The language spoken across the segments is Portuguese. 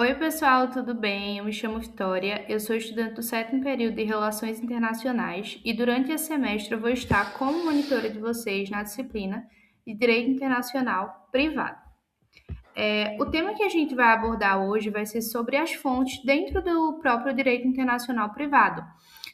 Oi, pessoal, tudo bem? Eu me chamo Vitória, eu sou estudante do sétimo período de Relações Internacionais e durante esse semestre eu vou estar como monitora de vocês na disciplina de Direito Internacional Privado. O tema que a gente vai abordar hoje vai ser sobre as fontes dentro do próprio Direito Internacional Privado.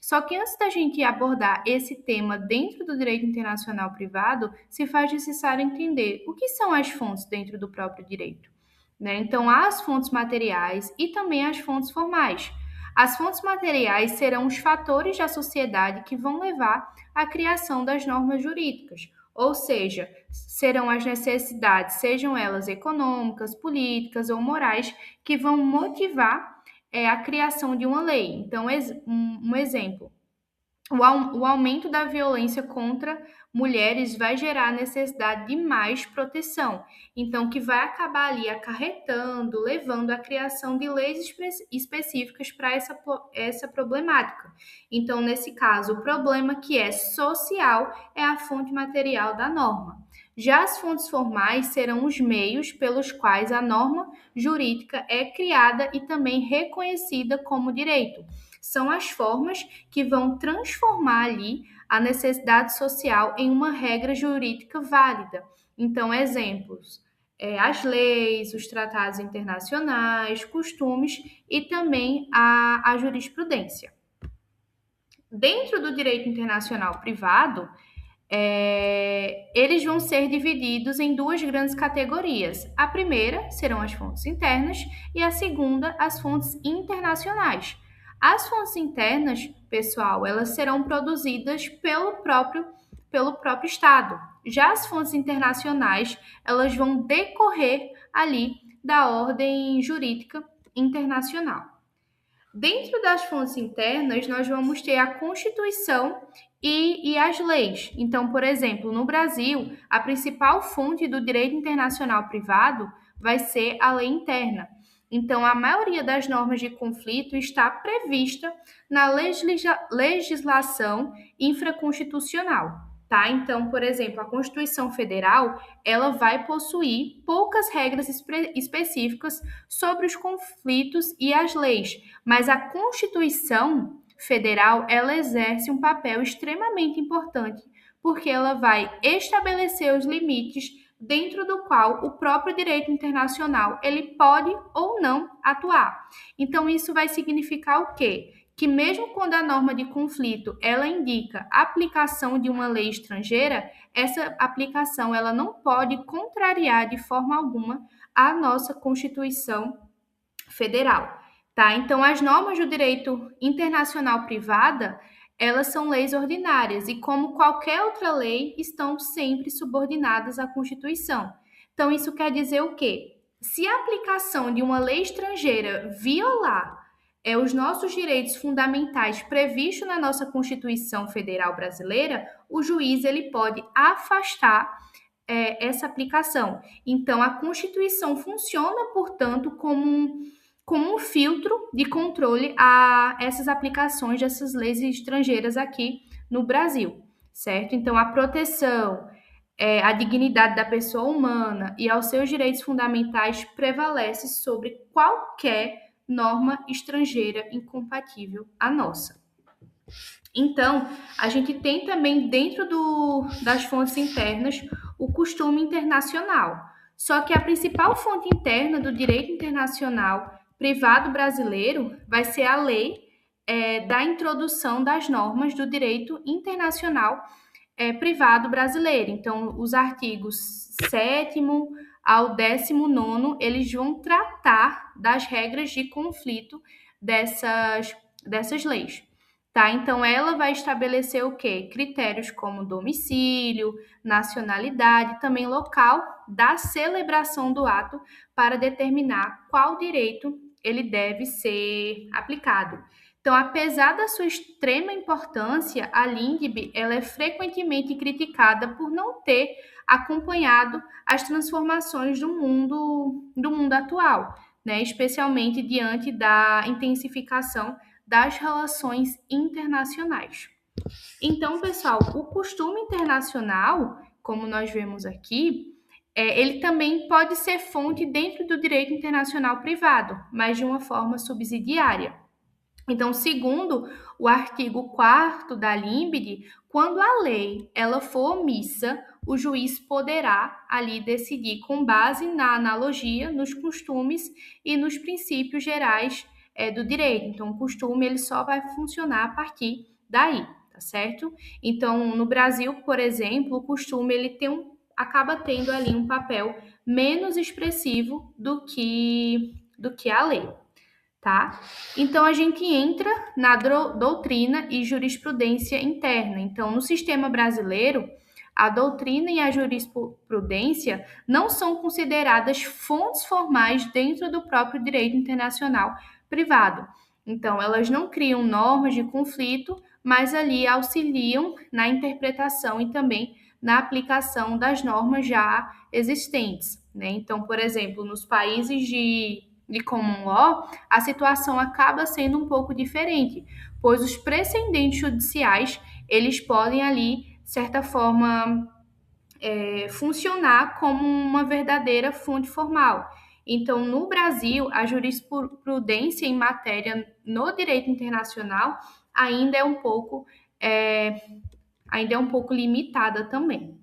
Só que antes da gente abordar esse tema dentro do Direito Internacional Privado, se faz necessário entender o que são as fontes dentro do próprio direito, né? Então, há as fontes materiais e também as fontes formais. As fontes materiais serão os fatores da sociedade que vão levar à criação das normas jurídicas, ou seja, serão as necessidades, sejam elas econômicas, políticas ou morais, que vão motivar a criação de uma lei. Então, um exemplo. O aumento da violência contra mulheres vai gerar a necessidade de mais proteção, então que vai acabar ali acarretando, levando à criação de leis específicas para essa problemática. Então, nesse caso, o problema que é social é a fonte material da norma. Já as fontes formais serão os meios pelos quais a norma jurídica é criada e também reconhecida como direito. São as formas que vão transformar ali a necessidade social em uma regra jurídica válida. Então, exemplos: as leis, os tratados internacionais, costumes e também a jurisprudência. Dentro do direito internacional privado, eles vão ser divididos em duas grandes categorias. A primeira serão as fontes internas e a segunda, as fontes internacionais. As fontes internas, pessoal, elas serão produzidas pelo próprio Estado. Já as fontes internacionais, elas vão decorrer ali da ordem jurídica internacional. Dentro das fontes internas, nós vamos ter a Constituição e as leis. Então, por exemplo, no Brasil, a principal fonte do direito internacional privado vai ser a lei interna. Então, a maioria das normas de conflito está prevista na legislação infraconstitucional, tá? Então, por exemplo, a Constituição Federal, ela vai possuir poucas regras específicas sobre os conflitos e as leis, mas a Constituição Federal, ela exerce um papel extremamente importante, porque ela vai estabelecer os limites dentro do qual o próprio direito internacional ele pode ou não atuar. Então isso vai significar o quê? Que mesmo quando a norma de conflito ela indica a aplicação de uma lei estrangeira, essa aplicação ela não pode contrariar de forma alguma a nossa Constituição Federal, tá? Então, as normas do direito internacional privada, elas são leis ordinárias e, como qualquer outra lei, estão sempre subordinadas à Constituição. Então, isso quer dizer o quê? Se a aplicação de uma lei estrangeira violar os nossos direitos fundamentais previstos na nossa Constituição Federal Brasileira, o juiz ele pode afastar essa aplicação. Então, a Constituição funciona, portanto, como um filtro de controle a essas aplicações dessas leis estrangeiras aqui no Brasil, certo? Então, a proteção, a dignidade da pessoa humana e aos seus direitos fundamentais prevalece sobre qualquer norma estrangeira incompatível à nossa. Então, a gente tem também dentro das fontes internas o costume internacional. Só que a principal fonte interna do direito internacional privado brasileiro vai ser a lei da introdução das normas do direito internacional privado brasileiro. Então, os artigos 7º ao 19º, eles vão tratar das regras de conflito dessas leis. Tá? Então, ela vai estabelecer o quê? Critérios como domicílio, nacionalidade, também local da celebração do ato para determinar qual direito ele deve ser aplicado. Então, apesar da sua extrema importância, a LINDB ela é frequentemente criticada por não ter acompanhado as transformações do mundo atual, né? Especialmente diante da intensificação das relações internacionais. Então, pessoal, o costume internacional, como nós vemos aqui, ele também pode ser fonte dentro do direito internacional privado, mas de uma forma subsidiária. Então, segundo o artigo 4º da LIMBD, quando a lei ela for omissa, o juiz poderá ali decidir com base na analogia, nos costumes e nos princípios gerais do direito. Então, o costume ele só vai funcionar a partir daí, tá certo? Então, no Brasil, por exemplo, o costume ele acaba tendo ali um papel menos expressivo do que a lei. Tá? Então, a gente entra na doutrina e jurisprudência interna. Então, no sistema brasileiro, a doutrina e a jurisprudência não são consideradas fontes formais dentro do próprio direito internacional privado. Então, elas não criam normas de conflito, mas ali auxiliam na interpretação e também na aplicação das normas já existentes, né? Então, por exemplo, nos países de common law, a situação acaba sendo um pouco diferente, pois os precedentes judiciais, eles podem ali, de certa forma, funcionar como uma verdadeira fonte formal. Então, no Brasil, a jurisprudência em matéria no direito internacional ainda é um pouco limitada também.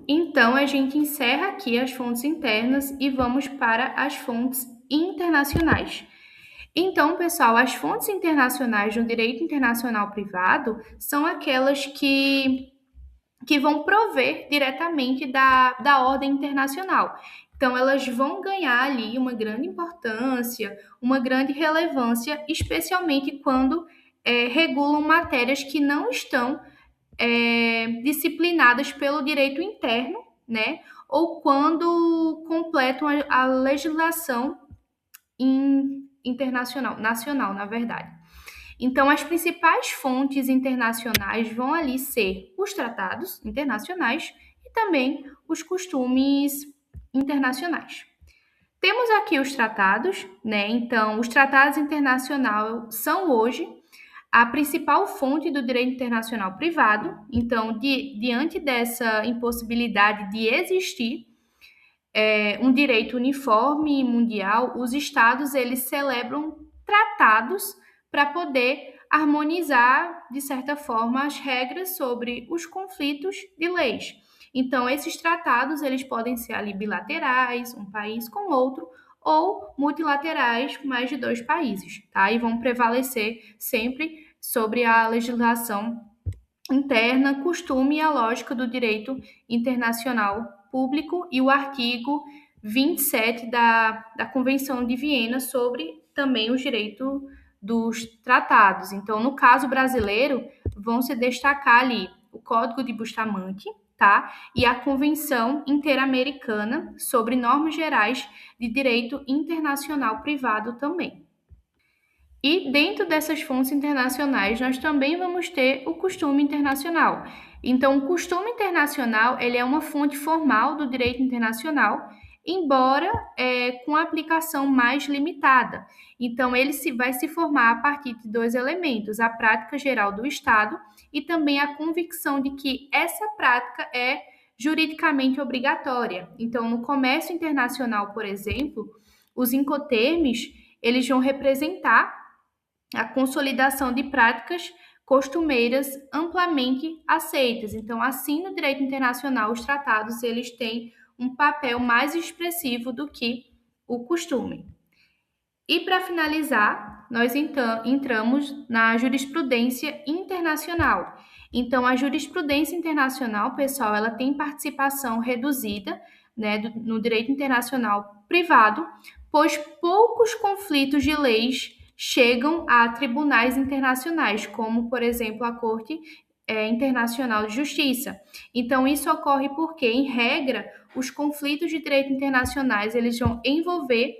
Então, a gente encerra aqui as fontes internas e vamos para as fontes internacionais. Então, pessoal, as fontes internacionais no direito internacional privado são aquelas que vão prover diretamente da ordem internacional. Então, elas vão ganhar ali uma grande importância, uma grande relevância, especialmente quando regulam matérias que não estão disciplinadas pelo direito interno, né? Ou quando completam a legislação internacional, nacional, na verdade. Então, as principais fontes internacionais vão ali ser os tratados internacionais e também os costumes internacionais. Temos aqui os tratados, né? Então, os tratados internacionais são hoje a principal fonte do direito internacional privado. Então, diante dessa impossibilidade de existir um direito uniforme mundial, os estados eles celebram tratados para poder harmonizar, de certa forma, as regras sobre os conflitos de leis. Então, esses tratados eles podem ser ali bilaterais, um país com outro, ou multilaterais, com mais de 2 países, tá? E vão prevalecer sempre sobre a legislação interna, costume e a lógica do direito internacional público e o artigo 27 da Convenção de Viena sobre também os direitos dos tratados. Então, no caso brasileiro, vão se destacar ali o Código de Bustamante, tá? E a Convenção Interamericana sobre Normas Gerais de Direito Internacional Privado também. E dentro dessas fontes internacionais, nós também vamos ter o costume internacional. Então, o costume internacional ele é uma fonte formal do direito internacional, embora com aplicação mais limitada. Então, ele vai se formar a partir de 2 elementos, a prática geral do Estado e também a convicção de que essa prática é juridicamente obrigatória. Então, no comércio internacional, por exemplo, os incoterms, eles vão representar a consolidação de práticas costumeiras amplamente aceitas. Então, assim, no direito internacional, os tratados eles têm um papel mais expressivo do que o costume. E para finalizar, nós então entramos na jurisprudência internacional. Então, a jurisprudência internacional, pessoal, ela tem participação reduzida, né, no direito internacional privado, pois poucos conflitos de leis chegam a tribunais internacionais, como, por exemplo, a Corte Internacional de Justiça. Então, isso ocorre porque, em regra, os conflitos de direito internacionais eles vão envolver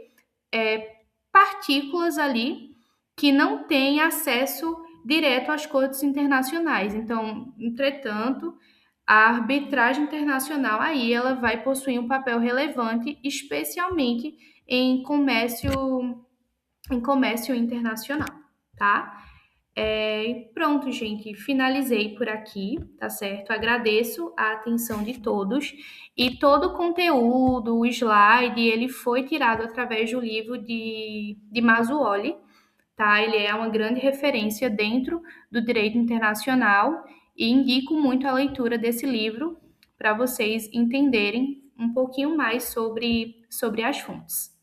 partículas ali que não têm acesso direto às cortes internacionais. Então, entretanto, a arbitragem internacional aí ela vai possuir um papel relevante, especialmente em comércio internacional, tá? Pronto, gente, finalizei por aqui, tá certo? Agradeço a atenção de todos e todo o conteúdo, o slide, ele foi tirado através do livro de Mazzuoli, tá? Ele é uma grande referência dentro do direito internacional e indico muito a leitura desse livro para vocês entenderem um pouquinho mais sobre as fontes.